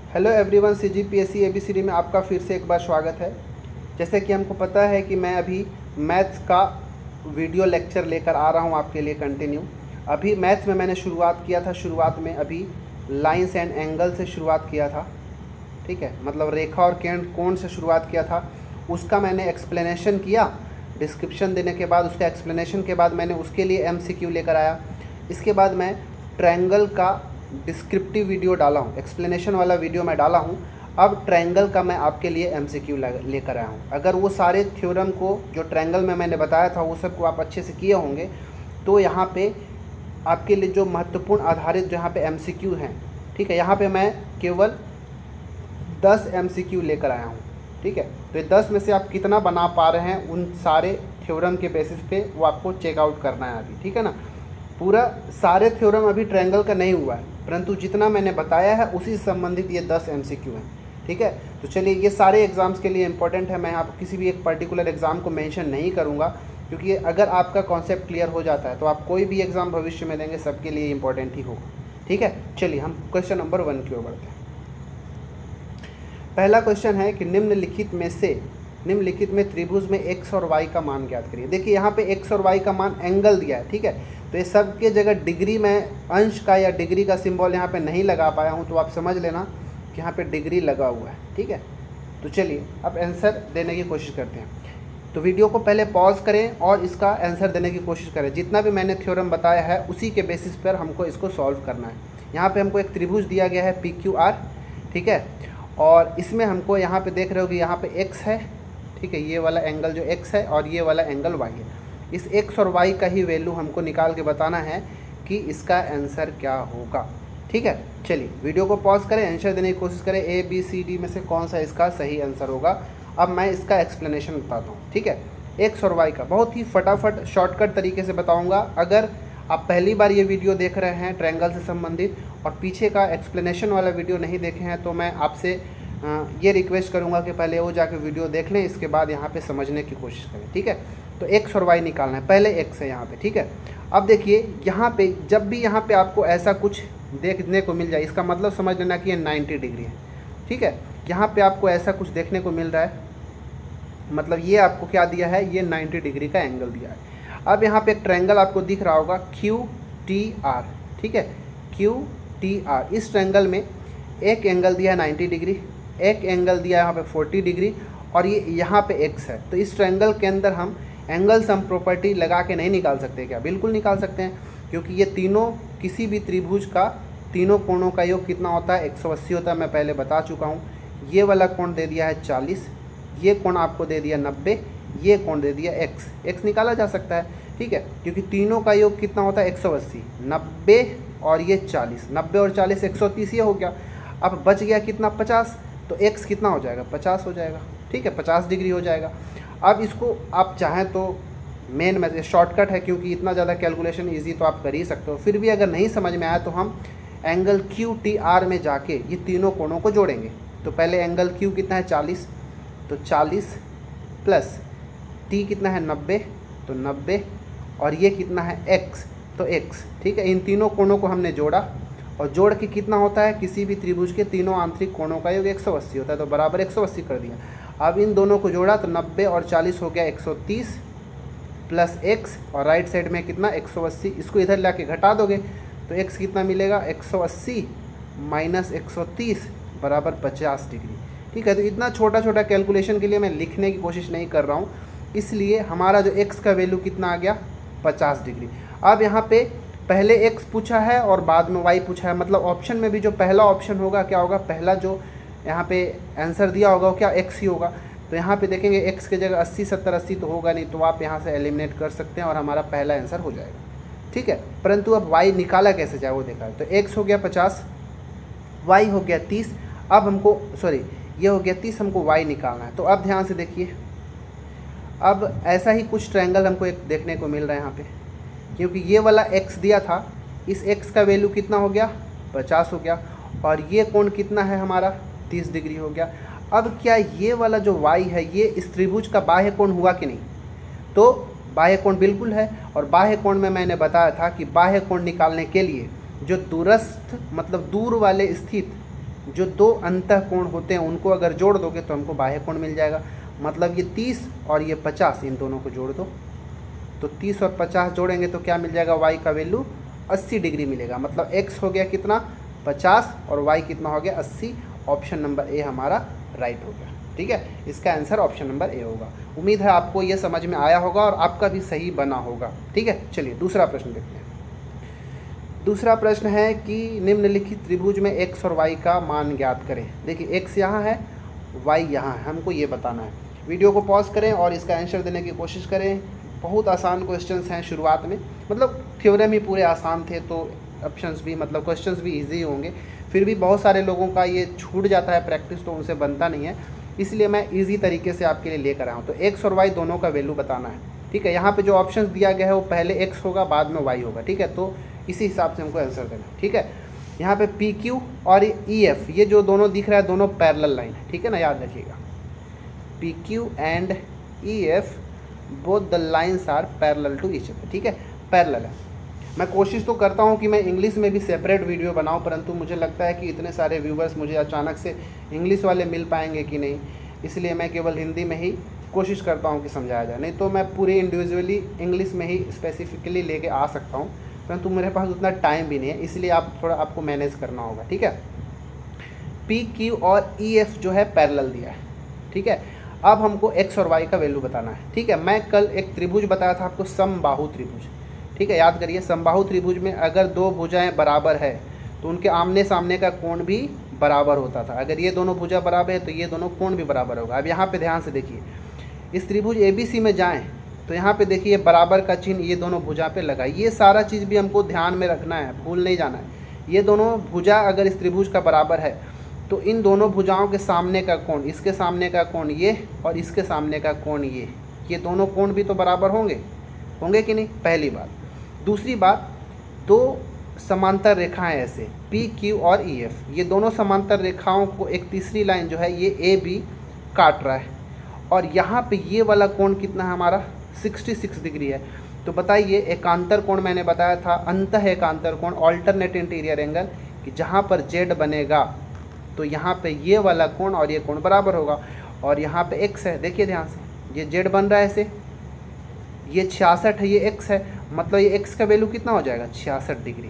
Hello everyone, CGPSC ABCD में आपका फिर से एक बार स्वागत है। जैसे कि हमको पता है कि मैं अभी मैथ्स का वीडियो लेक्चर लेकर आ रहा हूं आपके लिए कंटिन्यू। अभी मैथ्स में मैंने शुरुआत किया था, शुरुआत में अभी लाइंस एंड एंगल से शुरुआत किया था, ठीक है, मतलब रेखा और कोण से शुरुआत किया था। उसका मैंने एक्सप्लेनेशन किया, डिस्क्रिप्शन देने के बाद उसका एक्सप्लेनेशन के बाद मैंने उसके लिए MCQ लेकर आया। इसके बाद मैं ट्रायंगल का डिस्क्रिप्टिव वीडियो डाला हूँ, एक्सप्लेनेशन वाला वीडियो मैं डाला हूँ। अब ट्रायंगल का मैं आपके लिए MCQ लेकर आया हूँ। अगर वो सारे थ्योरम को जो ट्रायंगल में मैंने बताया था वो सब को आप अच्छे से किए होंगे तो यहाँ पे आपके लिए जो महत्वपूर्ण आधारित जहाँ पे MCQ हैं, ठीक है, यहाँ पे मैं केवल 10 MCQ लेकर आया हूँ, ठीक है। तो ये 10 में से आप कितना बना पा रहे हैं उन सारे थ्योरम के बेसिस पे वो आपको चेकआउट करना है अभी, ठीक है ना। पूरा सारे थ्योरम अभी ट्रायंगल का नहीं हुआ है, परंतु जितना मैंने बताया है उसी से संबंधित ये 10 MCQ हैं, ठीक है। तो चलिए, ये सारे एग्ज़ाम्स के लिए इंपॉर्टेंट है। मैं आप किसी भी एक पर्टिकुलर एग्ज़ाम को मेंशन नहीं करूँगा, क्योंकि अगर आपका कॉन्सेप्ट क्लियर हो जाता है तो आप कोई भी एग्ज़ाम भविष्य में देंगे सबके लिए इंपॉर्टेंट ही होगा, ठीक है। चलिए हम क्वेश्चन नंबर 1 की ओर बढ़ते हैं। पहला क्वेश्चन है कि निम्नलिखित में त्रिभुज में x और y का मान ज्ञात करिए। देखिए यहाँ पे x और y का मान एंगल दिया है, ठीक है। तो ये सब के जगह डिग्री में अंश का या डिग्री का सिंबल यहाँ पे नहीं लगा पाया हूँ, तो आप समझ लेना कि यहाँ पे डिग्री लगा हुआ है, ठीक है। तो चलिए अब आंसर देने की कोशिश करते हैं। तो वीडियो को पहले पॉज करें और इसका आंसर देने की कोशिश करें। जितना भी मैंने थ्योरम बताया है उसी के बेसिस पर हमको इसको सॉल्व करना है। यहाँ पर हमको एक त्रिभुज दिया गया है PQR, ठीक है, और इसमें हमको यहाँ पर देख रहे हो कि यहाँ पर x है, ठीक है, ये वाला एंगल जो x है और ये वाला एंगल y है। इस x और y का ही वैल्यू हमको निकाल के बताना है कि इसका आंसर क्या होगा, ठीक है। चलिए वीडियो को पॉज करें, आंसर देने की कोशिश करें। ABCD में से कौन सा इसका सही आंसर होगा। अब मैं इसका एक्सप्लेनेशन बताता हूँ, ठीक है। x और y का बहुत ही फटाफट शॉर्टकट तरीके से बताऊँगा। अगर आप पहली बार ये वीडियो देख रहे हैं ट्रायंगल से संबंधित और पीछे का एक्सप्लेनेशन वाला वीडियो नहीं देखे हैं तो मैं आपसे ये रिक्वेस्ट करूँगा कि पहले वो जाके वीडियो देख लें, इसके बाद यहाँ पे समझने की कोशिश करें, ठीक है। तो x और y निकालना है, पहले x है यहाँ पे, ठीक है। अब देखिए यहाँ पे जब भी यहाँ पे आपको ऐसा कुछ देखने को मिल जाए, इसका मतलब समझ लेना कि ये 90 डिग्री है, ठीक है। यहाँ पे आपको ऐसा कुछ देखने को मिल रहा है, मतलब ये आपको क्या दिया है, ये 90 डिग्री का एंगल दिया है। अब यहाँ पे एक ट्रायंगल आपको दिख रहा होगा QTR, ठीक है, QTR। इस ट्रायंगल में एक एंगल दिया है 90 डिग्री, एक एंगल दिया है यहाँ पे 40 डिग्री और ये यहाँ पे x है। तो इस ट्रायंगल के अंदर हम एंगल सम प्रॉपर्टी लगा के नहीं निकाल सकते क्या? बिल्कुल निकाल सकते हैं, क्योंकि ये तीनों किसी भी त्रिभुज का तीनों कोणों का योग कितना होता है, 180 होता है। मैं पहले बता चुका हूँ। ये वाला कोण दे दिया है 40, ये कोण आपको दे दिया 90, ये कोण दे दिया x निकाला जा सकता है, ठीक है, क्योंकि तीनों का योग कितना होता है 180, 90 और ये 40, 90 और 40 130 ये हो गया। अब बच गया कितना 50, तो x कितना हो जाएगा 50 हो जाएगा, ठीक है, 50 डिग्री हो जाएगा। अब इसको आप चाहें तो मेन में शॉर्टकट है, क्योंकि इतना ज़्यादा कैलकुलेशन इजी तो आप कर ही सकते हो। फिर भी अगर नहीं समझ में आया तो हम एंगल QTR में जाके ये तीनों कोणों को जोड़ेंगे। तो पहले एंगल Q कितना है 40, तो 40 प्लस T कितना है 90, तो 90 और ये कितना है x, तो x, ठीक है। इन तीनों कोणों को हमने जोड़ा और जोड़ के कितना होता है, किसी भी त्रिभुज के तीनों आंतरिक कोणों का योग 180 होता है, तो बराबर 180 कर दिया। अब इन दोनों को जोड़ा तो 90 और 40 हो गया 130 प्लस x और राइट साइड में कितना 180, इसको इधर ला के घटा दोगे तो x कितना मिलेगा 180 माइनस 130 बराबर 50 डिग्री, ठीक है। तो इतना छोटा छोटा कैलकुलेशन के लिए मैं लिखने की कोशिश नहीं कर रहा हूँ, इसलिए हमारा जो x का वैल्यू कितना आ गया 50 डिग्री। अब यहाँ पे पहले x पूछा है और बाद में y पूछा है, मतलब ऑप्शन में भी जो पहला ऑप्शन होगा क्या होगा, पहला जो यहाँ पे आंसर दिया होगा वो क्या x ही होगा। तो यहाँ पे देखेंगे x के जगह 80 70 80 तो होगा नहीं, तो आप यहाँ से एलिमिनेट कर सकते हैं और हमारा पहला आंसर हो जाएगा, ठीक है। परंतु अब y निकाला कैसे जाए वो देखा है। तो x हो गया 50, y हो गया 30, अब हमको ये हो गया 30, हमको y निकालना है। तो अब ध्यान से देखिए, अब ऐसा ही कुछ ट्रायंगल हमको एक देखने को मिल रहा है यहाँ पे, क्योंकि ये वाला x दिया था, इस x का वैल्यू कितना हो गया 50 हो गया और ये कोण कितना है हमारा 30 डिग्री हो गया। अब क्या ये वाला जो y है ये इस त्रिभुज का बाह्य कोण हुआ कि नहीं? तो बाह्य कोण बिल्कुल है, और बाह्य कोण में मैंने बताया था कि बाह्य कोण निकालने के लिए जो दूरस्थ मतलब दूर वाले स्थित जो दो अंतः कोण होते हैं उनको अगर जोड़ दोगे तो हमको बाह्य कोण मिल जाएगा। मतलब ये 30 और ये 50, इन दोनों को जोड़ दो तो 30 और 50 जोड़ेंगे तो क्या मिल जाएगा, y का वैल्यू 80 डिग्री मिलेगा। मतलब x हो गया कितना 50 और y कितना हो गया 80। ऑप्शन नंबर ए हमारा राइट हो गया। ठीक है, इसका आंसर ऑप्शन नंबर ए होगा। उम्मीद है आपको ये समझ में आया होगा और आपका भी सही बना होगा। ठीक है, चलिए दूसरा प्रश्न देखते हैं। दूसरा प्रश्न है कि निम्नलिखित त्रिभुज में x और y का मान ज्ञात करें। देखिए x यहाँ है, y यहाँ है, हमको ये बताना है। वीडियो को पॉज करें और इसका आंसर देने की कोशिश करें। बहुत आसान क्वेश्चंस हैं शुरुआत में, मतलब थ्योरम ही पूरे आसान थे तो ऑप्शंस भी मतलब क्वेश्चंस भी इजी होंगे। फिर भी बहुत सारे लोगों का ये छूट जाता है प्रैक्टिस, तो उनसे बनता नहीं है, इसलिए मैं इजी तरीके से आपके लिए लेकर आया हूँ। तो x और y दोनों का वैल्यू बताना है। ठीक है, यहाँ पे जो ऑप्शंस दिया गया है वो पहले x होगा बाद में y होगा। ठीक है, तो इसी हिसाब से हमको आंसर देना है। ठीक है, यहाँ पे PQ और EF ये जो दोनों दिख रहा है दोनों पैरेलल लाइन है। ठीक है ना, याद रखिएगा PQ and EF both the lines are parallel to each other. ठीक है, पैरेलल है। मैं कोशिश तो करता हूँ कि मैं इंग्लिश में भी सेपरेट वीडियो बनाऊँ, परंतु मुझे लगता है कि इतने सारे व्यूवर्स मुझे अचानक से इंग्लिश वाले मिल पाएंगे कि नहीं, इसलिए मैं केवल हिंदी में ही कोशिश करता हूँ कि समझाया जाए। नहीं तो मैं पूरे इंडिविजुअली इंग्लिश में ही स्पेसिफिकली लेके आ सकता हूँ, परंतु मेरे पास उतना टाइम भी नहीं है, इसलिए आपको मैनेज करना होगा। ठीक है, PQ और EF जो है पैरेलल दिया है। ठीक है, अब हमको x और y का वैल्यू बताना है। ठीक है, मैं कल एक त्रिभुज बताया था आपको, समबाहु त्रिभुज। ठीक है, याद करिए, समबाहु त्रिभुज में अगर दो भुजाएं बराबर है तो उनके आमने सामने का कोण भी बराबर होता था। अगर ये दोनों भुजा बराबर है तो ये दोनों कोण भी बराबर होगा। अब यहाँ पे ध्यान से देखिए, इस त्रिभुज ABC में जाएं तो यहाँ पे देखिए बराबर का चिन्ह ये दोनों भुजा पे लगा। ये सारा चीज़ भी हमको ध्यान में रखना है, भूल नहीं जाना है। ये दोनों भुजा अगर इस त्रिभुज का बराबर है तो इन दोनों भुजाओं के सामने का कोण, इसके सामने का कोण ये और इसके सामने का कोण ये दोनों कोण भी तो बराबर होंगे कि नहीं, पहली बात। दूसरी बात, दो समांतर रेखाएं ऐसे PQ और EF, ये दोनों समांतर रेखाओं को एक तीसरी लाइन जो है ये AB काट रहा है और यहाँ पे ये वाला कोण कितना है हमारा 66 डिग्री है। तो बताइए, एकांतर कोण मैंने बताया था, अंतः एकांतर कोण, ऑल्टरनेट इंटीरियर एंगल, कि जहाँ पर Z बनेगा तो यहाँ पे ये वाला कोण और ये कोण बराबर होगा। और यहाँ पे x है, देखिए ध्यान से, ये Z बन रहा है ऐसे, ये 66 है, ये x है, मतलब ये x का वैल्यू कितना हो जाएगा 66 डिग्री।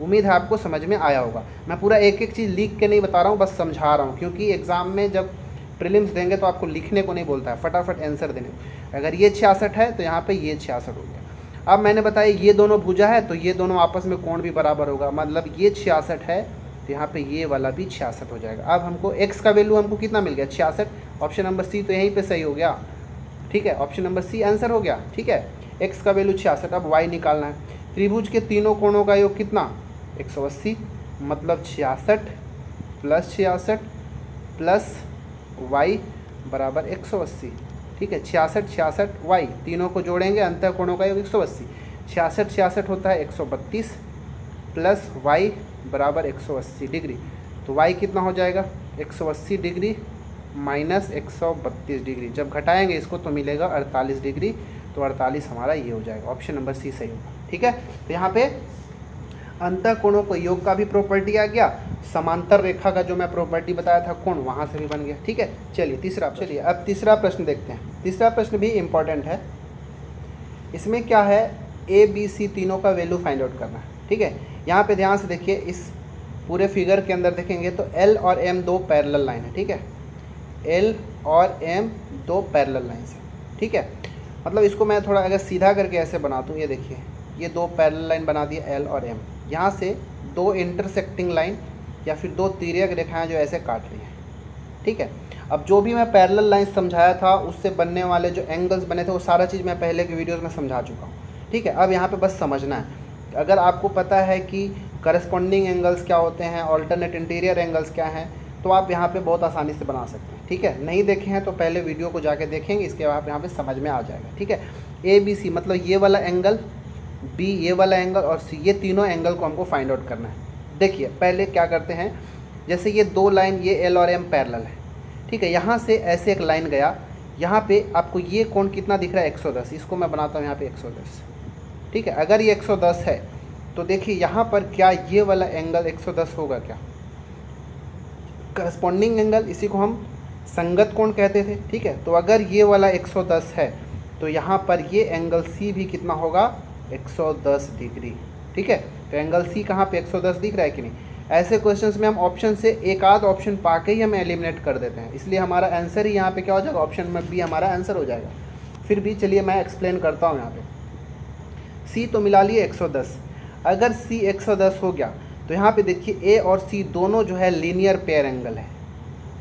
उम्मीद है आपको समझ में आया होगा। मैं पूरा एक एक चीज़ लिख के नहीं बता रहा हूँ, बस समझा रहा हूँ, क्योंकि एग्ज़ाम में जब प्रीलिम्स देंगे तो आपको लिखने को नहीं बोलता है, फटाफट आंसर देने। अगर ये 66 है तो यहाँ पे ये 66 हो गया। अब मैंने बताया ये दोनों भुजा है तो ये दोनों आपस में कोण भी बराबर होगा, मतलब ये 66 है तो यहाँ पे ये वाला भी 66 हो जाएगा। अब हमको x का वैल्यू हमको कितना मिल गया 66। ऑप्शन नंबर सी तो यहीं पे सही हो गया। ठीक है, ऑप्शन नंबर सी आंसर हो गया। ठीक है, x का वैल्यू 66। अब y निकालना है। त्रिभुज के तीनों कोणों का योग कितना 180, मतलब 66 प्लस 66 प्लस y बराबर 180। ठीक है, 66 66 y, तीनों को जोड़ेंगे, अंतः कोणों का योग 180। 66 66 होता है 132 प्लस y बराबर 180 डिग्री। तो y कितना हो जाएगा 180 डिग्री माइनस 132 डिग्री। जब घटाएंगे इसको तो मिलेगा 48 डिग्री। तो 48 हमारा ये हो जाएगा, ऑप्शन नंबर सी सही होगा। ठीक है, तो यहाँ पे अंतः कोणों को योग का भी प्रॉपर्टी आ गया, समांतर रेखा का जो मैं प्रॉपर्टी बताया था कोण, वहाँ से भी बन गया। ठीक है, चलिए अब तीसरा प्रश्न देखते हैं। तीसरा प्रश्न भी इम्पॉर्टेंट है। इसमें क्या है, ABC तीनों का वैल्यू फाइंड आउट करना है। ठीक है, यहाँ पे ध्यान से देखिए, इस पूरे फिगर के अंदर देखेंगे तो L और M दो पैरेलल लाइन है। ठीक है, L और M दो पैरेलल लाइन है। ठीक है, मतलब इसको मैं थोड़ा अगर सीधा करके ऐसे बना दूँ, ये देखिए, ये दो पैरेलल लाइन बना दी L और M। यहाँ से दो इंटरसेक्टिंग लाइन या फिर दो तिर्यक रेखाएं जो ऐसे काट रही हैं। ठीक है, अब जो भी मैं पैरेलल लाइन समझाया था उससे बनने वाले जो एंगल्स बने थे वो सारा चीज़ मैं पहले के वीडियोस में समझा चुका हूँ। ठीक है, अब यहाँ पे बस समझना है। अगर आपको पता है कि करस्पॉन्डिंग एंगल्स क्या होते हैं, ऑल्टरनेट इंटीरियर एंगल्स क्या हैं, तो आप यहाँ पे बहुत आसानी से बना सकते हैं। ठीक है, नहीं देखे हैं तो पहले वीडियो को जाके देखेंगे, इसके बाद यहाँ पे समझ में आ जाएगा। ठीक है, ABC मतलब ये वाला एंगल, B ये वाला एंगल और C, ये तीनों एंगल को हमको फाइंड आउट करना है। देखिए पहले क्या करते हैं, जैसे ये दो लाइन ये L और M पैरेलल है। ठीक है, यहाँ से ऐसे एक लाइन गया, यहाँ पे आपको ये कोण कितना दिख रहा है 110, इसको मैं बनाता हूँ यहाँ पे 110। ठीक है, अगर ये 110 है तो देखिए यहाँ पर क्या ये वाला एंगल 110 होगा क्या, करस्पॉन्डिंग एंगल, इसी को हम संगत कोण कहते थे, ठीक है। तो अगर ये वाला 110 है तो यहाँ पर ये एंगल सी भी कितना होगा, 110 डिग्री, ठीक है। तो एंगल सी कहाँ पे 110 दिख रहा है कि नहीं। ऐसे क्वेश्चंस में हम ऑप्शन से एक आध ऑप्शन पा के ही हम एलिमिनेट कर देते हैं, इसलिए हमारा आंसर ही यहाँ पे क्या हो जाएगा, ऑप्शन में बी हमारा आंसर हो जाएगा। फिर भी चलिए मैं एक्सप्लेन करता हूँ। यहाँ पे सी तो मिला लिए 110, अगर सी 110 हो गया तो यहाँ पे देखिए ए और सी दोनों जो है लीनियर पेयर एंगल है,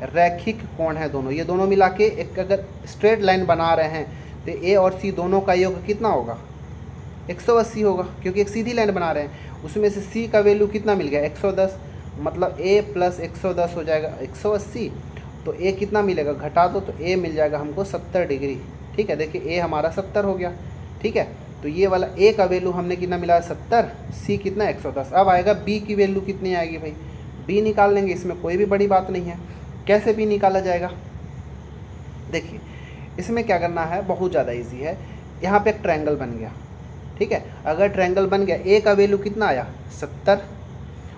रैखिक कोण है दोनों, ये दोनों मिला के एक अगर स्ट्रेट लाइन बना रहे हैं तो ए और सी दोनों का योग कितना होगा, 180 होगा, क्योंकि एक सीधी लाइन बना रहे हैं। उसमें से सी का वैल्यू कितना मिल गया, 110, मतलब a प्लस 110 हो जाएगा 180। तो a कितना मिलेगा, घटा दो तो a मिल जाएगा हमको 70 डिग्री, ठीक है। देखिए a हमारा 70 हो गया, ठीक है। तो ये वाला a का वैल्यू हमने कितना मिला 70, c कितना 110। अब आएगा b की वैल्यू कितनी आएगी भाई, b निकाल लेंगे, इसमें कोई भी बड़ी बात नहीं है। कैसे b निकाला जाएगा, देखिए इसमें क्या करना है, बहुत ज़्यादा ईजी है। यहाँ पे एक ट्रायंगल बन गया, ठीक है। अगर ट्रायंगल बन गया, a का वैल्यू कितना आया 70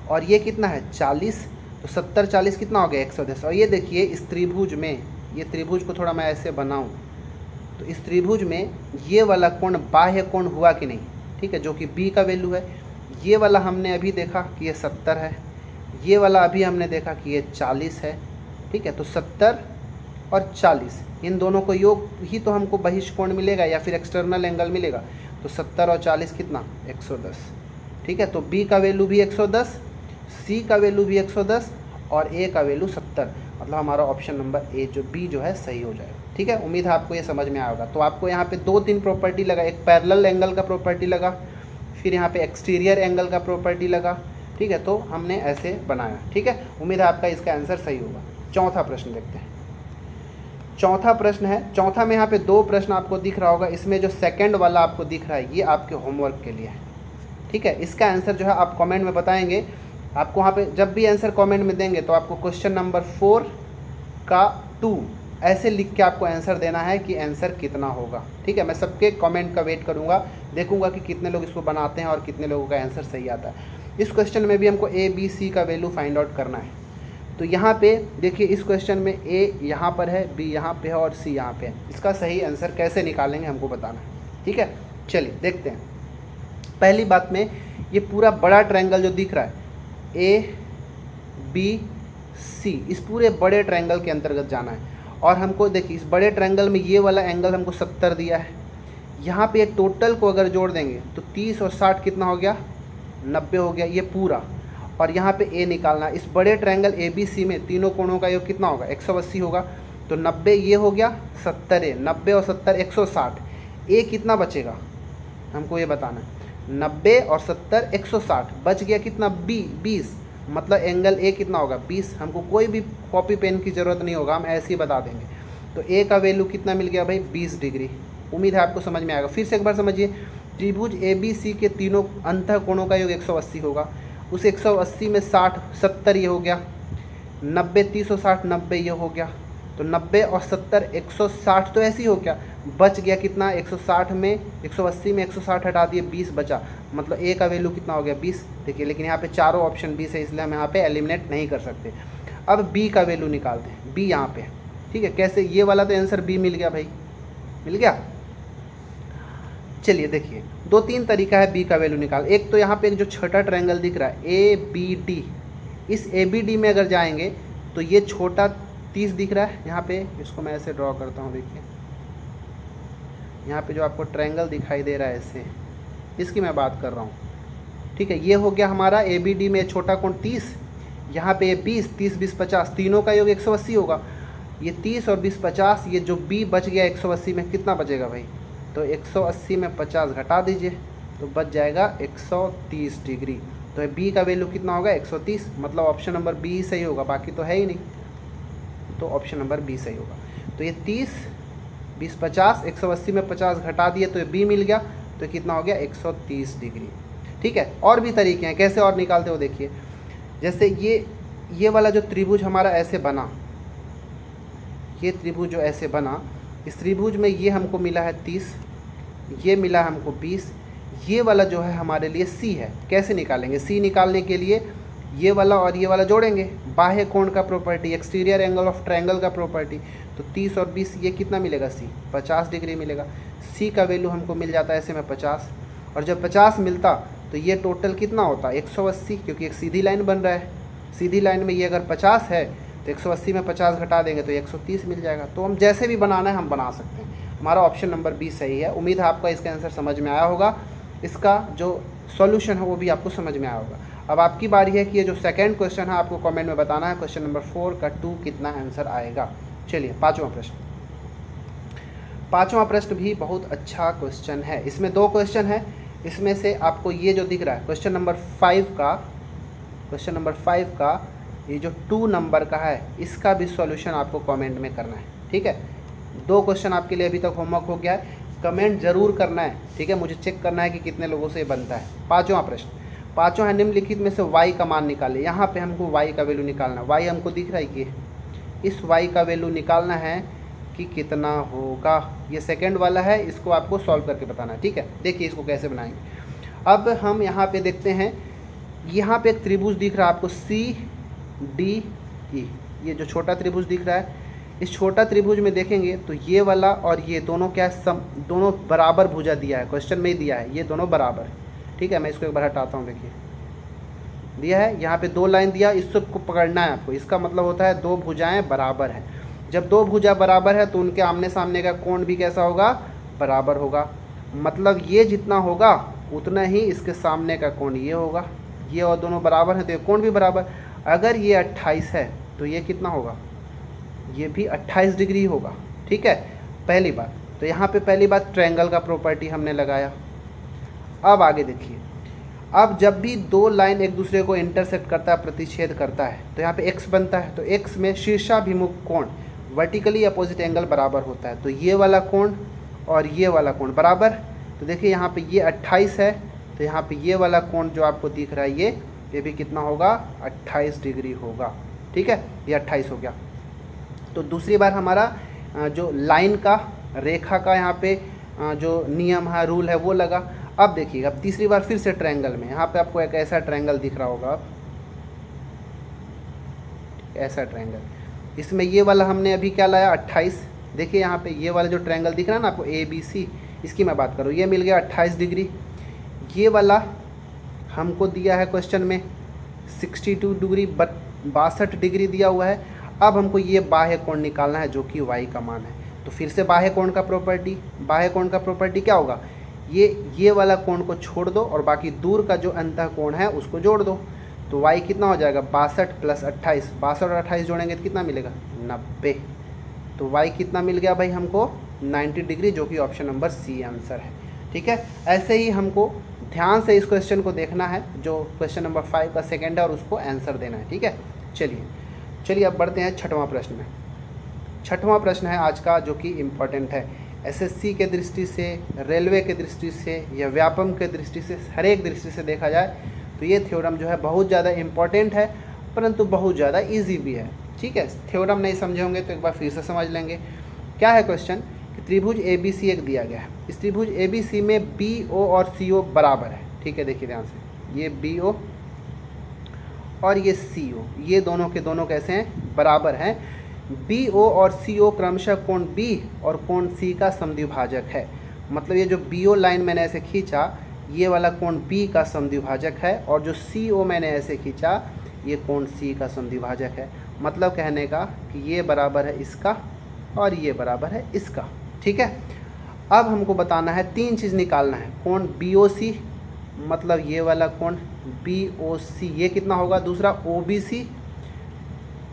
और ये कितना है 40, तो 70 40 कितना हो गया 110। और ये देखिए इस त्रिभुज में, ये त्रिभुज को थोड़ा मैं ऐसे बनाऊं तो इस त्रिभुज में ये वाला कोण बाह्य कोण हुआ कि नहीं, ठीक है, जो कि b का वैल्यू है। ये वाला हमने अभी देखा कि ये 70 है, ये वाला अभी हमने देखा कि ये 40 है, ठीक है। तो 70 और 40 इन दोनों को योग ही तो हमको बहिष्कोण मिलेगा या फिर एक्सटर्नल एंगल मिलेगा। तो 70 और 40 कितना 110, ठीक है। तो b का वैल्यू भी 110, c का वैल्यू भी 110 और a का वैल्यू 70, मतलब हमारा ऑप्शन नंबर ए जो b जो है सही हो जाएगा, ठीक है। उम्मीद है आपको ये समझ में आएगा। तो आपको यहाँ पे 2-3 प्रॉपर्टी लगा, एक पैरेलल एंगल का प्रॉपर्टी लगा, फिर यहाँ पे एक्सटीरियर एंगल का प्रॉपर्टी लगा, ठीक है। तो हमने ऐसे बनाया, ठीक है। उम्मीद है आपका इसका आंसर सही होगा। चौथा प्रश्न देखते हैं। चौथा प्रश्न है, चौथा में यहाँ पे 2 प्रश्न आपको दिख रहा होगा, इसमें जो सेकंड वाला आपको दिख रहा है ये आपके होमवर्क के लिए है, ठीक है। इसका आंसर जो है आप कमेंट में बताएंगे। आपको वहाँ पे जब भी आंसर कमेंट में देंगे तो आपको क्वेश्चन नंबर 4 का 2 ऐसे लिख के आपको आंसर देना है कि आंसर कितना होगा, ठीक है। मैं सबके कमेंट का वेट करूँगा, देखूँगा कि कितने लोग इसको बनाते हैं और कितने लोगों का आंसर सही आता है। इस क्वेश्चन में भी हमको a b c का वैल्यू फाइंड आउट करना है। तो यहाँ पे देखिए इस क्वेश्चन में a यहाँ पर है, b यहाँ पे है और c यहाँ पे है। इसका सही आंसर कैसे निकालेंगे हमको बताना है, ठीक है। चलिए देखते हैं। पहली बात में ये पूरा बड़ा ट्रायंगल जो दिख रहा है a b c, इस पूरे बड़े ट्रायंगल के अंतर्गत जाना है। और हमको देखिए इस बड़े ट्रायंगल में ये वाला एंगल हमको 70 दिया है। यहाँ पे टोटल को अगर जोड़ देंगे तो 30 और 60 कितना हो गया, 90 हो गया ये पूरा। और यहाँ पे a निकालना, इस बड़े ट्रायंगल ए बी सी में तीनों कोणों का योग कितना होगा 180 होगा। तो 90 ये हो गया, 70 है, 90 और 70 160। a कितना बचेगा हमको ये बताना है, 90 और 70 160, बच गया कितना 20, मतलब एंगल a कितना होगा 20। हमको कोई भी कॉपी पेन की ज़रूरत नहीं होगा, हम ऐसे ही बता देंगे। तो a का वैल्यू कितना मिल गया भाई 20 डिग्री। उम्मीद है आपको समझ में आएगा। फिर से एक बार समझिए, त्रिभुज ए बी सी के तीनों अंतः कोणों का योग 180 होगा। उस 180 में 60 70 ये हो गया, 90 30 और 60 90 ये हो गया। तो 90 और 70 160 तो ऐसे ही हो गया, बच गया कितना 160 में 180 में 160 हटा दिए 20 बचा, मतलब a का वैल्यू कितना हो गया 20। देखिए लेकिन यहाँ पे चारों ऑप्शन 20 है, इसलिए हम यहाँ पे एलिमिनेट नहीं कर सकते। अब b का वैल्यू निकालते हैं, b यहाँ पे, ठीक है। कैसे, ये वाला तो आंसर b मिल गया भाई, मिल गया। चलिए देखिए 2-3 तरीका है b का वैल्यू निकाल। एक तो यहाँ पे एक जो छोटा ट्रायंगल दिख रहा है ए बी डी, इस ए बी डी में अगर जाएंगे तो ये छोटा 30 दिख रहा है यहाँ पे, इसको मैं ऐसे ड्रॉ करता हूँ। देखिए यहाँ पे जो आपको ट्रायंगल दिखाई दे रहा है ऐसे, इसकी मैं बात कर रहा हूँ, ठीक है। ये हो गया हमारा ए बी डी में छोटा कोण 30, यहाँ पे 20 30 20 50, तीनों का योग 180 होगा। ये 30 और 20 50, ये जो b बच गया 180 में कितना बचेगा भाई, तो 180 में 50 घटा दीजिए तो बच जाएगा 130 डिग्री। तो b का वैल्यू कितना होगा 130, मतलब ऑप्शन नंबर बी ही सही होगा, बाकी तो है ही नहीं, तो ऑप्शन नंबर बी सही होगा। तो ये 30 20 50, 180 में 50 घटा दिए तो ये b मिल गया, तो कितना हो गया 130 डिग्री, ठीक है। और भी तरीके हैं, कैसे और निकालते हो देखिए। जैसे ये वाला जो त्रिभुज हमारा ऐसे बना, ये त्रिभुज जो ऐसे बना, इस त्रिभुज में ये हमको मिला है 30, ये मिला हमको 20, ये वाला जो है हमारे लिए c है। कैसे निकालेंगे, c निकालने के लिए ये वाला और ये वाला जोड़ेंगे, बाह्य कोण का property, exterior angle of triangle का प्रॉपर्टी, तो 30 और 20 ये कितना मिलेगा, सी 50 डिग्री मिलेगा। सी का वैल्यू हमको मिल जाता है ऐसे में 50, और जब 50 मिलता तो ये टोटल कितना होता 180, क्योंकि एक सीधी लाइन बन रहा है, सीधी लाइन में ये अगर 50 है तो 180 में 50 घटा देंगे तो 130 मिल जाएगा। तो हम जैसे भी बनाना है हम बना सकते हैं। हमारा ऑप्शन नंबर 20 सही है। उम्मीद है आपका इसका आंसर समझ में आया होगा, इसका जो सॉल्यूशन है वो भी आपको समझ में आया होगा। अब आपकी बारी है कि ये जो सेकंड क्वेश्चन है आपको कमेंट में बताना है, क्वेश्चन नंबर 4 का 2 कितना आंसर आएगा। चलिए पाँचवा प्रश्न। पाँचवा प्रश्न भी बहुत अच्छा क्वेश्चन है। इसमें 2 क्वेश्चन है, इसमें से आपको ये जो दिख रहा है क्वेश्चन नंबर 5 का ये जो 2 नंबर का है इसका भी सॉल्यूशन आपको कमेंट में करना है, ठीक है। 2 क्वेश्चन आपके लिए अभी तक होमवर्क हो गया है, कमेंट जरूर करना है, ठीक है। मुझे चेक करना है कि कितने लोगों से ये बनता है। पाँचवा प्रश्न, पाँचवा है निम्नलिखित में से y का मान निकाले। यहाँ पे हमको y का वैल्यू निकालना है। y हमको दिख रहा है कि इस y का वैल्यू निकालना है कि कितना होगा। ये सेकंड वाला है, इसको आपको सॉल्व करके बताना है, ठीक है। देखिए इसको कैसे बनाएंगे। अब हम यहाँ पे देखते हैं, यहाँ पे एक त्रिभुज दिख रहा है आपको CDE, ये जो छोटा त्रिभुज दिख रहा है, इस छोटा त्रिभुज में देखेंगे तो ये वाला और ये दोनों क्या दोनों बराबर भुजा दिया है, क्वेश्चन में ही दिया है, ये दोनों बराबर, ठीक है। मैं इसको एक बार हटाता हूँ, देखिए दिया है यहाँ पे 2 लाइन दिया, इसको पकड़ना है आपको। इसका मतलब होता है 2 भुजाएं बराबर हैं। जब 2 भुजा बराबर है तो उनके आमने सामने का कोण भी कैसा होगा, बराबर होगा। मतलब ये जितना होगा उतना ही इसके सामने का कोण ये होगा। ये और दोनों बराबर हैं तो ये कोण भी बराबर। अगर ये 28 है तो ये कितना होगा, ये भी 28 डिग्री होगा, ठीक है। पहली बात तो यहाँ पे पहली बात ट्रायंगल का प्रॉपर्टी हमने लगाया। अब आगे देखिए, अब जब भी 2 लाइन एक दूसरे को इंटरसेक्ट करता है, प्रतिच्छेद करता है, तो यहाँ पे x बनता है। तो x में शीर्षाभिमुख कोण, वर्टिकली अपोजिट एंगल बराबर होता है। तो ये वाला कोण और ये वाला कोण बराबर। तो देखिए यहाँ पे ये 28 है, तो यहाँ पे ये वाला कोण जो आपको दिख रहा है ये भी कितना होगा, 28 डिग्री होगा, ठीक है। ये 28 हो गया। तो दूसरी बार हमारा जो लाइन का, रेखा का यहाँ पे जो नियम है, रूल है, वो लगा। अब देखिएगा, अब तीसरी बार फिर से ट्रायंगल में, यहाँ पे आपको एक ऐसा ट्रायंगल दिख रहा होगा, ऐसा ट्रायंगल। इसमें ये वाला हमने अभी क्या लाया, 28। देखिए यहाँ पे ये वाला जो ट्रायंगल दिख रहा है ना आपको ABC, इसकी मैं बात करूँ, ये मिल गया 28 डिग्री। ये वाला हमको दिया है क्वेश्चन में 62 डिग्री, 62 डिग्री दिया हुआ है। अब हमको ये बाह्य कोण निकालना है जो कि y का मान है। तो फिर से बाह्य कोण का प्रॉपर्टी क्या होगा, ये वाला कोण को छोड़ दो और बाकी दूर का जो अंतः कोण है उसको जोड़ दो। तो y कितना हो जाएगा, 62 + 28, 62 और 28 जोड़ेंगे तो कितना मिलेगा, 90। तो y कितना मिल गया भाई हमको, 90 डिग्री, जो कि ऑप्शन नंबर C आंसर है, ठीक है। ऐसे ही हमको ध्यान से इस क्वेश्चन को देखना है, जो क्वेश्चन नंबर 5 का सेकंड है, और उसको आंसर देना है, ठीक है। चलिए अब बढ़ते हैं छठवां प्रश्न में। छठवां प्रश्न है आज का, जो कि इम्पॉर्टेंट है। SSC के दृष्टि से, रेलवे के दृष्टि से, या व्यापम के दृष्टि से, हर एक दृष्टि से देखा जाए तो ये थ्योरम जो है बहुत ज़्यादा इम्पॉर्टेंट है, परंतु बहुत ज़्यादा ईजी भी है, ठीक है। थ्योरम नहीं समझे होंगे तो एक बार फिर से समझ लेंगे। क्या है क्वेश्चन कि त्रिभुज ABC एक दिया गया है। इस त्रिभुज ABC में BO और CO बराबर है, ठीक है। देखिए ध्यान से, ये BO और ये CO, ये दोनों के दोनों कैसे हैं, बराबर हैं। BO और CO क्रमशः कोण B और कोण C का समद्विभाजक है। मतलब ये जो BO लाइन मैंने ऐसे खींचा, ये वाला कोण B का समद्विभाजक है, और जो CO मैंने ऐसे खींचा, ये कोण C का समद्विभाजक है। मतलब कहने का कि ये बराबर है इसका और ये बराबर है इसका, ठीक है। अब हमको बताना है, 3 चीज़ निकालना है। कोण BOC, मतलब ये वाला कोण BOC, ये कितना होगा। दूसरा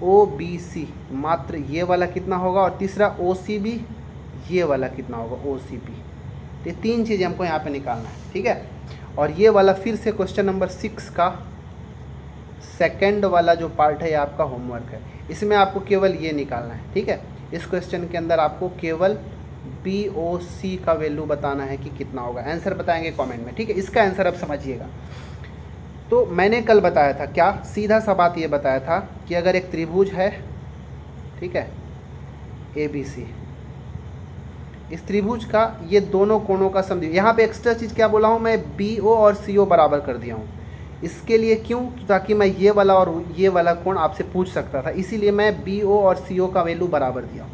OBC, मात्र ये वाला कितना होगा। और तीसरा OCB, ये वाला कितना होगा, OCB। ये 3 चीज़ें हमको यहाँ पे निकालना है, ठीक है। और ये वाला फिर से क्वेश्चन नंबर 6 का सेकंड वाला जो पार्ट है, ये आपका होमवर्क है। इसमें आपको केवल ये निकालना है, ठीक है। इस क्वेश्चन के अंदर आपको केवल BOC का वैल्यू बताना है कि कितना होगा। आंसर बताएंगे कमेंट में, ठीक है। इसका आंसर अब समझिएगा। तो मैंने कल बताया था क्या, सीधा सा बात ये बताया था कि अगर एक त्रिभुज है, ठीक है, ABC, इस त्रिभुज का ये दोनों कोणों का समद्विभाजक, यहाँ पे एक्स्ट्रा चीज़ क्या बोला हूँ मैं, BO और CO बराबर कर दिया हूँ। इसके लिए क्यों, ताकि मैं ये वाला और ये वाला कोण आपसे पूछ सकता था, इसीलिए मैं BO और CO का वैल्यू बराबर दिया हूँ।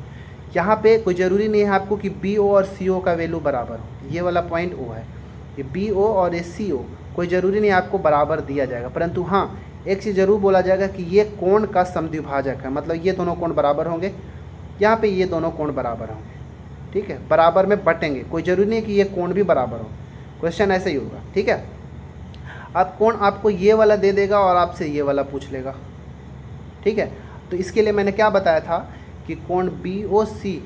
यहाँ पे कोई ज़रूरी नहीं है आपको कि BO और CO का वैल्यू बराबर हो, ये वाला पॉइंट O है, ये BO और ये CO कोई ज़रूरी नहीं आपको बराबर दिया जाएगा, परंतु हाँ एक चीज़ ज़रूर बोला जाएगा कि ये कोण का समद्विभाजक है, मतलब ये दोनों कोण बराबर होंगे, यहाँ पे ये दोनों कोण बराबर होंगे, ठीक है, बराबर में बटेंगे, कोई ज़रूरी नहीं कि ये कोण भी बराबर हो, क्वेश्चन ऐसे ही होगा, ठीक है। अब कोण आपको ये वाला दे देगा और आपसे ये वाला पूछ लेगा, ठीक है। तो इसके लिए मैंने क्या बताया था कि कोण BOC,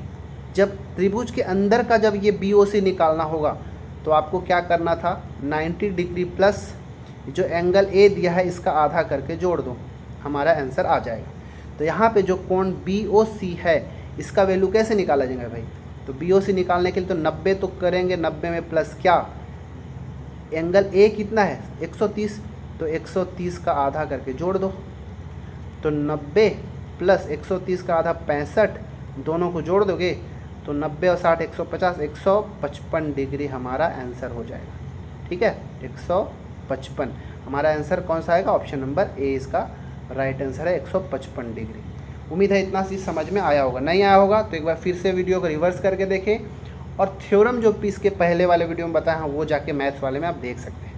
जब त्रिभुज के अंदर का जब ये BOC निकालना होगा तो आपको क्या करना था, 90 डिग्री प्लस जो एंगल A दिया है इसका आधा करके जोड़ दो, हमारा आंसर आ जाएगा। तो यहाँ पे जो कोण BOC है इसका वैल्यू कैसे निकाला जाएगा भाई, तो BOC निकालने के लिए तो 90 तो करेंगे, 90 में प्लस क्या, एंगल A कितना है 130, तो 130 का आधा करके जोड़ दो, तो 90 प्लस 130 का आधा 65, दोनों को जोड़ दोगे तो 90 और 60 150, 155 डिग्री हमारा आंसर हो जाएगा, ठीक है। 155 हमारा आंसर कौन सा आएगा, ऑप्शन नंबर A इसका राइट आंसर है, 155 डिग्री। उम्मीद है इतना चीज़ समझ में आया होगा, नहीं आया होगा तो एक बार फिर से वीडियो को रिवर्स करके देखें, और थ्योरम जो पीस के पहले वाले वीडियो में बताया वो जाके मैथ्स वाले में आप देख सकते हैं।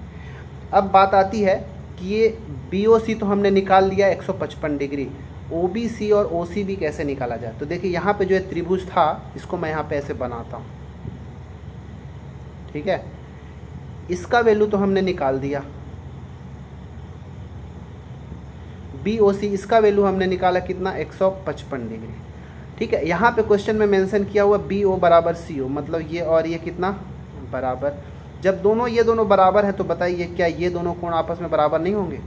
अब बात आती है कि ये BOC तो हमने निकाल लिया 155 डिग्री, OBC और OC भी कैसे निकाला जाए। तो देखिए यहाँ पे जो है त्रिभुज था, इसको मैं यहाँ पे ऐसे बनाता हूँ, ठीक है, इसका वैल्यू तो हमने निकाल दिया, BOC इसका वैल्यू हमने निकाला कितना 155 डिग्री, ठीक है। यहाँ पे क्वेश्चन में मेंशन किया हुआ BO बराबर CO, मतलब ये और ये कितना बराबर, जब दोनों ये दोनों बराबर है तो बताइए क्या ये दोनों कोण आपस में बराबर नहीं होंगे,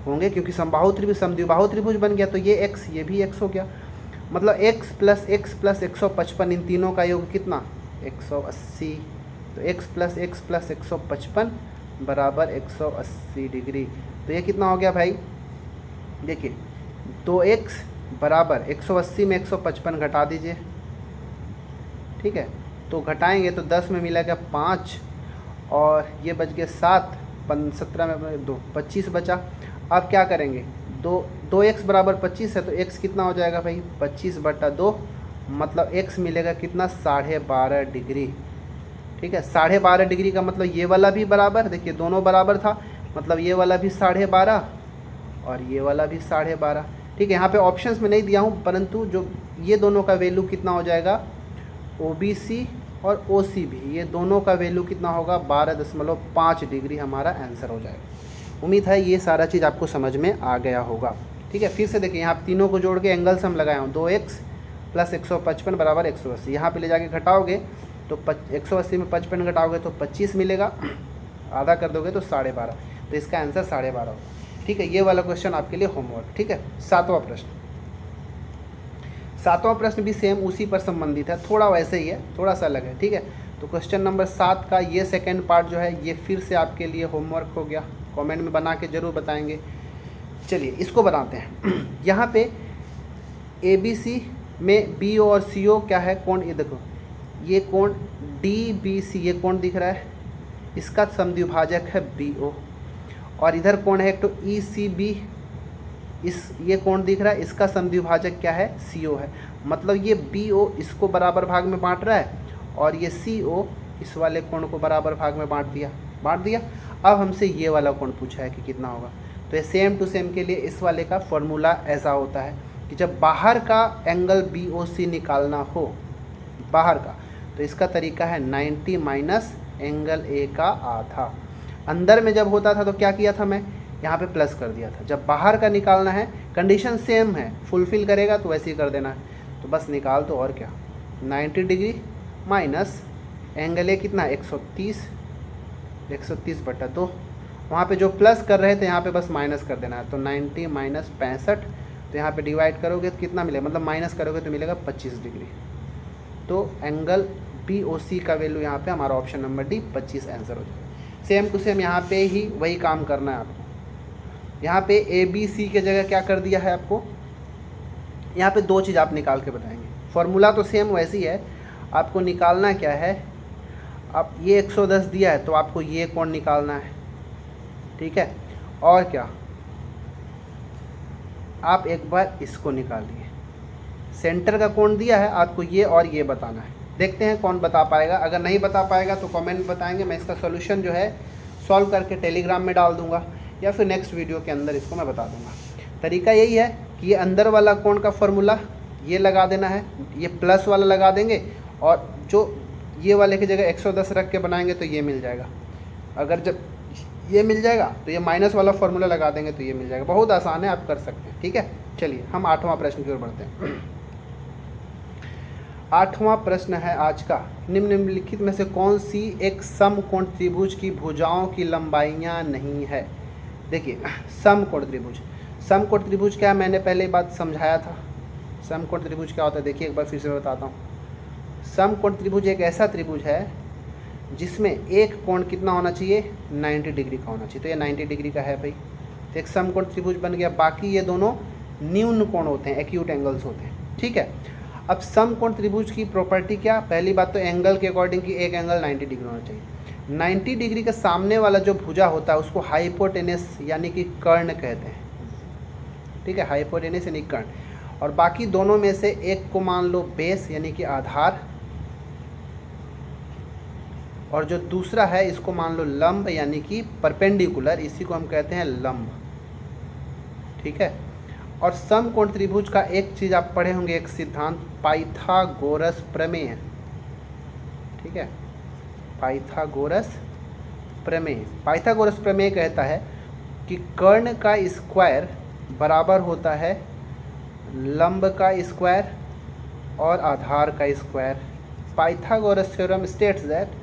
होंगे, क्योंकि समबाहु त्रिभुज समद्विबाहु त्रिभुज बन गया, तो ये x ये भी x हो गया, मतलब x प्लस 155 इन तीनों का योग कितना 180, तो x प्लस 155 बराबर 180 डिग्री, तो ये कितना हो गया भाई, देखिए 2x बराबर 180 में 155 घटा दीजिए, ठीक है, तो घटाएंगे तो 10 में मिलेगा 5 और ये बच गए 7, 17 में 2 25 बचा। अब क्या करेंगे, 2x बराबर 25 है तो x कितना हो जाएगा भाई 25/2, मतलब x मिलेगा कितना 12.5 डिग्री, ठीक है। 12.5 डिग्री का मतलब ये वाला भी बराबर, देखिए दोनों बराबर था, मतलब ये वाला भी 12.5 और ये वाला भी 12.5, ठीक है। यहाँ पे ऑप्शंस में नहीं दिया हूँ, परंतु जो ये दोनों का वैल्यू कितना हो जाएगा, OBC और OC भी, ये दोनों का वैल्यू कितना होगा 12.5 डिग्री हमारा आंसर हो जाएगा। उम्मीद है ये सारा चीज़ आपको समझ में आ गया होगा, ठीक है। फिर से देखिए यहाँ तीनों को जोड़ के एंगल सम लगाया हूँ, 2x प्लस 155 बराबर 180, यहाँ पे ले जाके घटाओगे तो 180 में 55 घटाओगे तो 25 मिलेगा, आधा कर दोगे तो 12.5, तो इसका आंसर 12.5 होगा, ठीक है। ये वाला क्वेश्चन आपके लिए होमवर्क, ठीक है। सातवां प्रश्न भी सेम उसी पर संबंधित है, थोड़ा वैसे ही है, थोड़ा सा अलग है, ठीक है। तो क्वेश्चन नंबर 7 का ये सेकंड पार्ट जो है ये फिर से आपके लिए होमवर्क हो गया, कमेंट में बना के ज़रूर बताएंगे। चलिए इसको बनाते हैं। यहाँ पे ABC में BO और CO क्या है, कोण, ये देखो ये कोण DBC, ये कोण दिख रहा है, इसका समद्विभाजक है BO, और इधर कोण है एक तो ECB, ये कोण दिख रहा है, इसका समद्विभाजक क्या है CO है, मतलब ये BO इसको बराबर भाग में बांट रहा है और ये CO इस वाले कोण को बराबर भाग में बांट दिया। अब हमसे ये वाला कोण पूछा है कि कितना होगा, तो ये सेम टू सेम के लिए इस वाले का फॉर्मूला ऐसा होता है कि जब बाहर का एंगल BOC निकालना हो, बाहर का, तो इसका तरीका है 90 माइनस एंगल A का आधा। अंदर में जब होता था तो क्या किया था, मैं यहाँ पे प्लस कर दिया था। जब बाहर का निकालना है, कंडीशन सेम है, फुलफिल करेगा तो वैसे ही कर देना है, तो बस निकाल दो और क्या, 90 डिग्री माइनस एंगल A कितना 130/2, वहाँ पे जो प्लस कर रहे थे यहाँ पे बस माइनस कर देना है, तो 90 माइनस 65, तो यहाँ पे डिवाइड करोगे तो कितना मिलेगा, मतलब माइनस करोगे तो मिलेगा 25 डिग्री। तो एंगल BOC का वैल्यू यहाँ पे हमारा ऑप्शन नंबर D 25 आंसर हो जाएगा। सेम टू सेम यहाँ पे ही वही काम करना है आपको। यहाँ पे ABC के जगह क्या कर दिया है आपको, यहाँ पे दो चीज़ आप निकाल के बताएंगे, फॉर्मूला तो सेम वैसी है, आपको निकालना क्या है, आप ये 110 दिया है तो आपको ये कोण निकालना है, ठीक है, और क्या, आप एक बार इसको निकालिए। सेंटर का कोण दिया है आपको, ये और ये बताना है। देखते हैं कौन बता पाएगा। अगर नहीं बता पाएगा तो कमेंट बताएंगे, मैं इसका सोल्यूशन जो है सॉल्व करके टेलीग्राम में डाल दूंगा या फिर नेक्स्ट वीडियो के अंदर इसको मैं बता दूंगा। तरीका यही है कि ये अंदर वाला कोण का फॉर्मूला ये लगा देना है, ये प्लस वाला लगा देंगे और जो ये वाले की जगह 110 रख के बनाएंगे तो ये मिल जाएगा। अगर जब ये मिल जाएगा तो ये माइनस वाला फॉर्मूला लगा देंगे तो ये मिल जाएगा। बहुत आसान है, आप कर सकते हैं। ठीक है, चलिए हम 8वां प्रश्न की ओर बढ़ते हैं। 8वां प्रश्न है आज का, निम्नलिखित में से कौन सी एक समकोण त्रिभुज की भुजाओं की लंबाइयाँ नहीं है। देखिए समकोण त्रिभुज, समकोण त्रिभुज क्या है, मैंने पहले बात समझाया था। समकोण त्रिभुज क्या होता है, देखिए एक बार फिर से बताता हूँ। समकोण त्रिभुज एक ऐसा त्रिभुज है जिसमें एक कोण कितना होना चाहिए, 90 डिग्री का होना चाहिए। तो ये 90 डिग्री का है भाई, तो एक समकोण त्रिभुज बन गया। बाकी ये दोनों न्यून कोण होते हैं, एक्यूट एंगल्स होते हैं। ठीक है, अब समकोण त्रिभुज की प्रॉपर्टी क्या, पहली बात तो एंगल के अकॉर्डिंग कि एक एंगल 90 डिग्री होना चाहिए। 90 डिग्री के सामने वाला जो भुजा होता है उसको हाइपोटेनस यानी कि कर्ण कहते हैं। ठीक है, हाइपोटेनस यानी कर्ण। और बाकी दोनों में से एक को मान लो बेस यानी कि आधार, और जो दूसरा है इसको मान लो लंब यानी कि परपेंडिकुलर, इसी को हम कहते हैं लंब। ठीक है, और समकोण त्रिभुज का एक चीज़ आप पढ़े होंगे, एक सिद्धांत पाइथागोरस प्रमेय। ठीक है, पाइथागोरस प्रमेय, पाइथागोरस प्रमेय कहता है कि कर्ण का स्क्वायर बराबर होता है लंब का स्क्वायर और आधार का square. Pythagoras theorem states that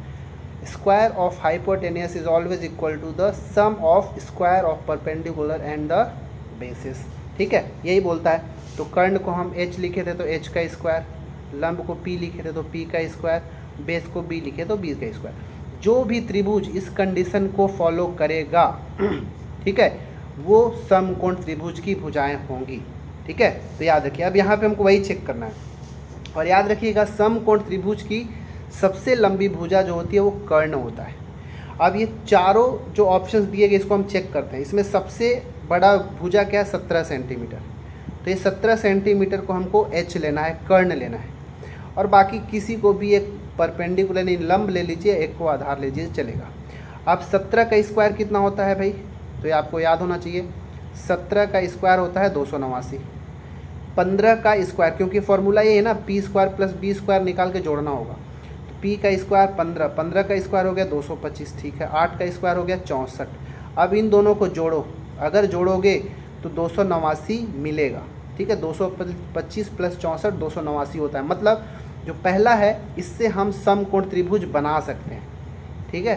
square of hypotenuse is always equal to the sum of square of perpendicular and the basis. ठीक है, यही बोलता है। तो कर्ण को हम h लिखे थे तो h का स्क्वायर, लंब को p लिखे थे तो p का स्क्वायर, बेस को b लिखे तो b का स्क्वायर। जो भी त्रिभुज इस कंडीशन को फॉलो करेगा ठीक है, वो समकोण त्रिभुज की भुजाएं होंगी। ठीक है, तो याद रखिए, अब यहाँ पे हमको वही चेक करना है। और याद रखिएगा समकोण त्रिभुज की सबसे लंबी भुजा जो होती है वो कर्ण होता है। अब ये चारों जो ऑप्शंस दिए गए इसको हम चेक करते हैं। इसमें सबसे बड़ा भुजा क्या है, 17 सेंटीमीटर। तो ये 17 सेंटीमीटर को हमको h लेना है, कर्ण लेना है। और बाकी किसी को भी एक परपेंडिकुलर नहीं लंब ले लीजिए, एक को आधार लीजिए, चलेगा। अब 17 का स्क्वायर कितना होता है भाई, तो ये आपको याद होना चाहिए। 17 का स्क्वायर होता है 289। 15 का स्क्वायर, क्योंकि फॉर्मूला ये है ना, p square plus b square निकाल के जोड़ना होगा। तो p का स्क्वायर 15, 15 का स्क्वायर हो गया 225। ठीक है, 8 का स्क्वायर हो गया 64। अब इन दोनों को जोड़ो, अगर जोड़ोगे तो 289 मिलेगा। ठीक है, 225 प्लस 64 289 होता है। मतलब जो पहला है इससे हम समकोण त्रिभुज बना सकते हैं। ठीक है,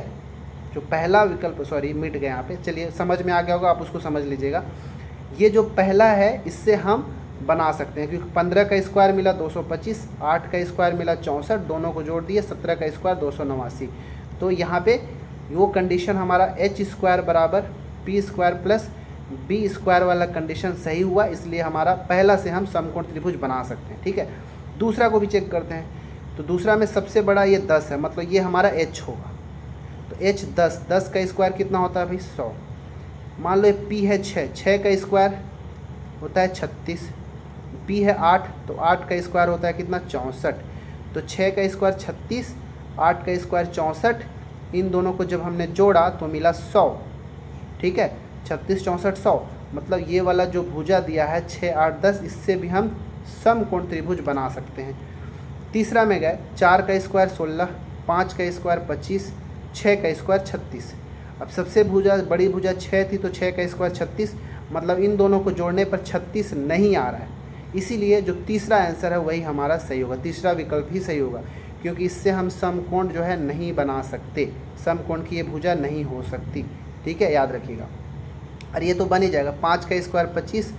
जो पहला विकल्प, सॉरी मिट गया यहाँ पे, चलिए समझ में आ गया होगा, आप उसको समझ लीजिएगा। ये जो पहला है इससे हम बना सकते हैं, क्योंकि 15 का स्क्वायर मिला 225, 8 का स्क्वायर मिला 64, दोनों को जोड़ दिए 17 का स्क्वायर 289। तो यहाँ पे वो कंडीशन हमारा h स्क्वायर बराबर p square plus b square वाला कंडीशन सही हुआ, इसलिए हमारा पहला से हम समकोण त्रिभुज बना सकते हैं। ठीक है, दूसरा को भी चेक करते हैं। तो दूसरा में सबसे बड़ा ये 10 है, मतलब ये हमारा h होगा। तो h 10, 10 का स्क्वायर कितना होता है भाई 100। मान लो p है 6, 6 का स्क्वायर होता है 36, p है 8, तो 8 का स्क्वायर होता है कितना 64। तो 6 का स्क्वायर 36, 8 का स्क्वायर 64, इन दोनों को जब हमने जोड़ा तो मिला 100। ठीक है, 36 64 100, मतलब ये वाला जो भुजा दिया है 6 8 10, इससे भी हम समकोण त्रिभुज बना सकते हैं। तीसरा में गए, 4 का स्क्वायर 16, 5 का स्क्वायर 25, 6 का स्क्वायर 36। अब सबसे भुजा बड़ी भुजा 6 थी तो 6 का स्क्वायर 36, मतलब इन दोनों को जोड़ने पर 36 नहीं आ रहा है, इसीलिए जो तीसरा आंसर है वही हमारा सही होगा, तीसरा विकल्प ही सही होगा, क्योंकि इससे हम समकोण जो है नहीं बना सकते, समकोण की ये भुजा नहीं हो सकती। ठीक है, याद रखिएगा। और ये तो बन ही जाएगा, 5 का स्क्वायर 25,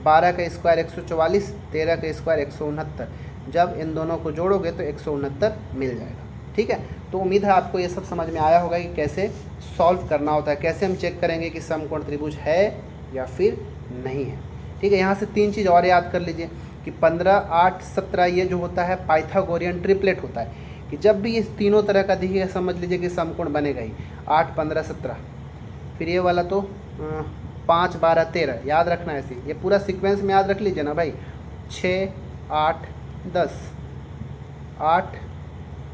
12 का स्क्वायर 144, 13 का स्क्वायर 169, जब इन दोनों को जोड़ोगे तो 169 मिल जाएगा। ठीक है, तो उम्मीद है आपको ये सब समझ में आया होगा कि कैसे सॉल्व करना होता है, कैसे हम चेक करेंगे कि समकोण त्रिभुज है या फिर नहीं है। ठीक है, यहाँ से 3 चीज़ और याद कर लीजिए कि 15 8 17 ये जो होता है पाइथागोरियन ट्रिपलेट होता है, कि जब भी ये तीनों तरह का दिखेगा समझ लीजिए कि समकोण बनेगा ही। 8 15 17, फिर ये वाला तो 5 12 13 याद रखना ऐसे, ये पूरा सीक्वेंस में याद रख लीजिए ना भाई। 6 8 10 8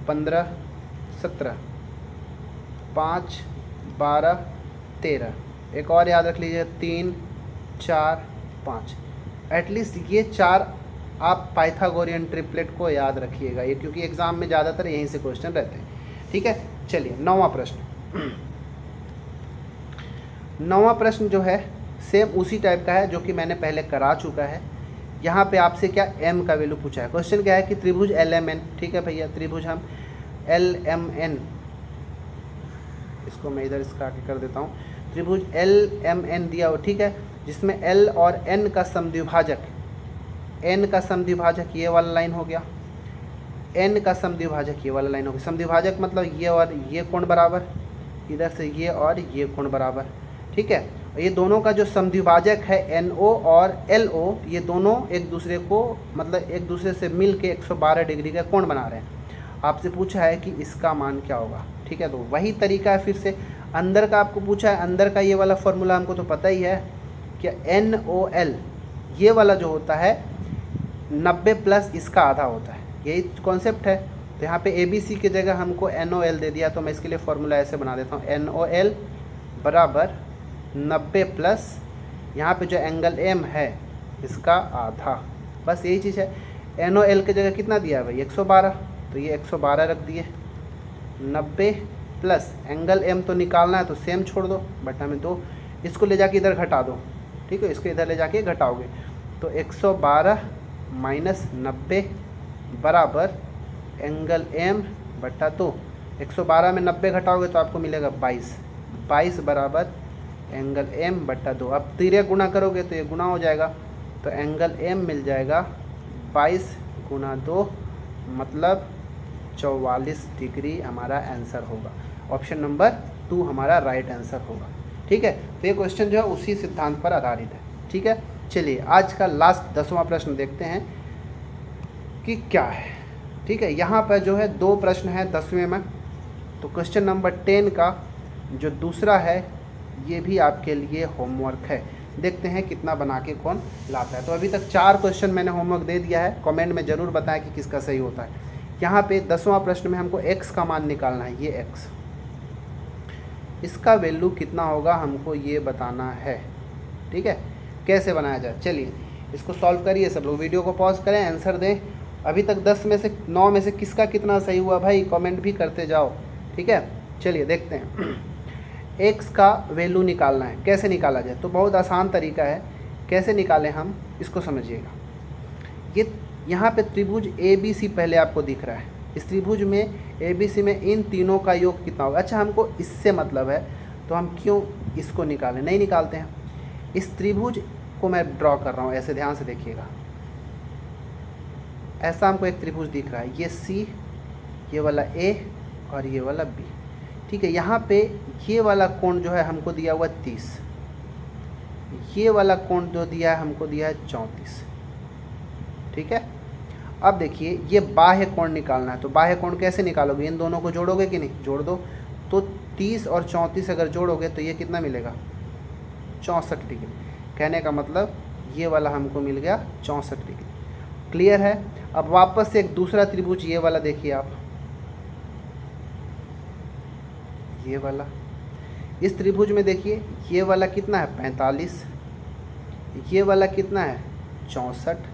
15 17 5 12 13, एक और याद रख लीजिए 3 4 5। एटलीस्ट ये 4 आप पाइथागोरियन ट्रिपलेट को याद रखिएगा, ये क्योंकि एग्ज़ाम में ज़्यादातर यहीं से क्वेश्चन रहते हैं। ठीक है, चलिए 9वां प्रश्न। 9वां प्रश्न जो है सेम उसी टाइप का है जो कि मैंने पहले करा चुका है। यहाँ पे आपसे क्या m का वैल्यू पूछा है। क्वेश्चन क्या है कि त्रिभुज LMN, ठीक है भैया, त्रिभुज हम LMN, इसको मैं इधर इसका आगे कर देता हूँ, त्रिभुज LMN दिया हो, ठीक है, जिसमें L और N का समद्विभाजक, N का समद्विभाजक ये वाला लाइन हो गया, N का समद्विभाजक ये वाला लाइन हो गया। समद्विभाजक मतलब ये और ये कोण बराबर, इधर से ये और ये कोण बराबर, ठीक है। ये दोनों का जो समद्विभाजक है NO और LO, ये दोनों एक दूसरे को मतलब एक दूसरे से मिल के 112 डिग्री का कोण बना रहे हैं। आपसे पूछा है कि इसका मान क्या होगा, ठीक है। तो वही तरीका है, फिर से अंदर का आपको पूछा है, अंदर का ये वाला फॉर्मूला हमको तो पता ही है कि NOL ये वाला जो होता है 90 प्लस इसका आधा होता है, यही कॉन्सेप्ट है। तो यहाँ पे ABC की जगह हमको NOL दे दिया, तो मैं इसके लिए फॉर्मूला ऐसे बना देता हूँ, NOL बराबर 90 प्लस यहाँ पे जो एंगल M है इसका आधा, बस यही चीज़ है। NOL की जगह कितना दिया है भाई 112, तो ये 112 रख दिए, 90 प्लस एंगल M तो निकालना है तो सेम छोड़ दो, बटा में 2, इसको ले जाके इधर घटा दो, ठीक है, इसको इधर ले जाके घटाओगे तो 112 माइनस 90 बराबर एंगल M बटा 2। 112 में 90 घटाओगे तो आपको मिलेगा 22 बराबर एंगल M बटा 2। अब तिर्य गुणा करोगे तो ये गुणा हो जाएगा, तो एंगल M मिल जाएगा 22 गुणा 2 मतलब 44 डिग्री हमारा आंसर होगा। ऑप्शन नंबर 2 हमारा राइट आंसर होगा, ठीक है। तो ये क्वेश्चन जो है उसी सिद्धांत पर आधारित है, ठीक है। चलिए आज का लास्ट 10वां प्रश्न देखते हैं कि क्या है, ठीक है। यहाँ पर जो है 2 प्रश्न है 10वें में, तो क्वेश्चन नंबर 10 का जो दूसरा है ये भी आपके लिए होमवर्क है, देखते हैं कितना बना के कौन लाता है। तो अभी तक 4 क्वेश्चन मैंने होमवर्क दे दिया है, कमेंट में ज़रूर बताएं कि किसका सही होता है। यहाँ पे 10वां प्रश्न में हमको x का मान निकालना है, ये x, इसका वैल्यू कितना होगा हमको ये बताना है, ठीक है। कैसे बनाया जाए, चलिए इसको सॉल्व करिए सब लोग, वीडियो को पॉज करें, आंसर दें। अभी तक 10 में से 9 में से किसका कितना सही हुआ भाई कमेंट भी करते जाओ, ठीक है। चलिए देखते हैं x का वैल्यू निकालना है, कैसे निकाला जाए। तो बहुत आसान तरीका है, कैसे निकालें हम इसको समझिएगा। ये यहाँ पे त्रिभुज ABC पहले आपको दिख रहा है, इस त्रिभुज में ABC में इन तीनों का योग कितना होगा। अच्छा हमको इससे मतलब है तो हम क्यों इसको निकालें, नहीं निकालते हैं। इस त्रिभुज को मैं ड्रॉ कर रहा हूँ, ऐसे ध्यान से देखिएगा, ऐसा हमको एक त्रिभुज दिख रहा है, ये C, ये वाला A और ये वाला B, ठीक है। यहाँ पे ये वाला कोण जो है हमको दिया हुआ 30, ये वाला कोण जो दिया है हमको दिया है 34, ठीक है। अब देखिए ये बाह्य कोण निकालना है, तो बाह्य कोण कैसे निकालोगे, इन दोनों को जोड़ोगे कि नहीं, जोड़ दो। तो 30 और 34 अगर जोड़ोगे तो ये कितना मिलेगा 64 डिग्री। कहने का मतलब ये वाला हमको मिल गया 64 डिग्री, क्लियर है। अब वापस से एक दूसरा त्रिभुज ये वाला देखिए आप, ये वाला, इस त्रिभुज में देखिए ये वाला कितना है 45, ये वाला कितना है 64।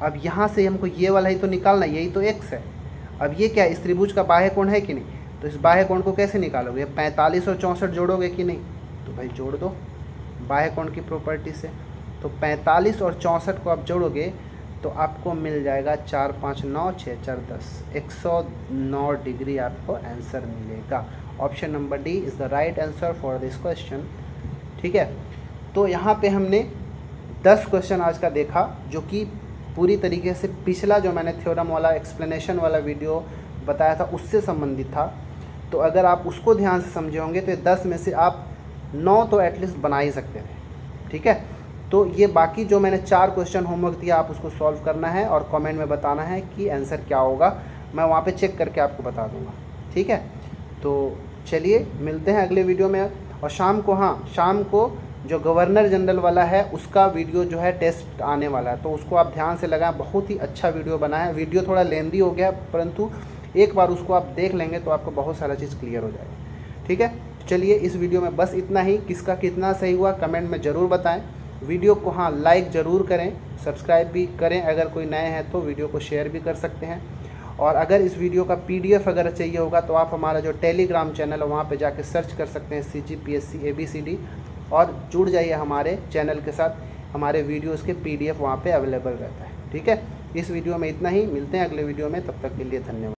अब यहाँ से हमको ये वाला ही तो निकालना, यही तो x है। अब ये क्या है, इस त्रिभुज का बाह्य कोण है कि नहीं, तो इस बाह्य कोण को कैसे निकालोगे, 45 और 64 जोड़ोगे कि नहीं, तो भाई जोड़ दो बाह्य कोण की प्रॉपर्टी से। तो 45 और 64 को आप जोड़ोगे तो आपको मिल जाएगा 4 5 9 6 4 10, 109 डिग्री आपको आंसर मिलेगा। Option number D is the right answer for this question, ठीक है। तो यहाँ पे हमने 10 क्वेश्चन आज का देखा, जो कि पूरी तरीके से पिछला जो मैंने थ्योरम वाला एक्सप्लेनेशन वाला वीडियो बताया था उससे संबंधित था। तो अगर आप उसको ध्यान से समझे होंगे तो 10 में से आप 9 तो एटलीस्ट बना ही सकते थे, ठीक है। तो ये बाकी जो मैंने 4 क्वेश्चन होमवर्क दिया आप उसको सॉल्व करना है और कमेंट में बताना है कि आंसर क्या होगा, मैं वहाँ पे चेक करके आपको बता दूँगा, ठीक है। तो चलिए मिलते हैं अगले वीडियो में, और शाम को, हाँ शाम को जो गवर्नर जनरल वाला है उसका वीडियो जो है टेस्ट आने वाला है, तो उसको आप ध्यान से लगाएं। बहुत ही अच्छा वीडियो बना है। वीडियो थोड़ा लेंदी हो गया, परंतु एक बार उसको आप देख लेंगे तो आपको बहुत सारा चीज़ क्लियर हो जाएगा। ठीक है, चलिए इस वीडियो में बस इतना ही। किसका कितना सही हुआ कमेंट में ज़रूर बताएं। वीडियो को हाँ लाइक ज़रूर करें, सब्सक्राइब भी करें। अगर कोई नए हैं तो वीडियो को शेयर भी कर सकते हैं। और अगर इस वीडियो का PDF अगर चाहिए होगा तो आप हमारा जो टेलीग्राम चैनल है वहाँ पे जाके सर्च कर सकते हैं CGPSC ABCD, और जुड़ जाइए हमारे चैनल के साथ। हमारे वीडियोज़ के PDF वहाँ पे अवेलेबल रहता है। ठीक है, इस वीडियो में इतना ही। मिलते हैं अगले वीडियो में, तब तक के लिए धन्यवाद।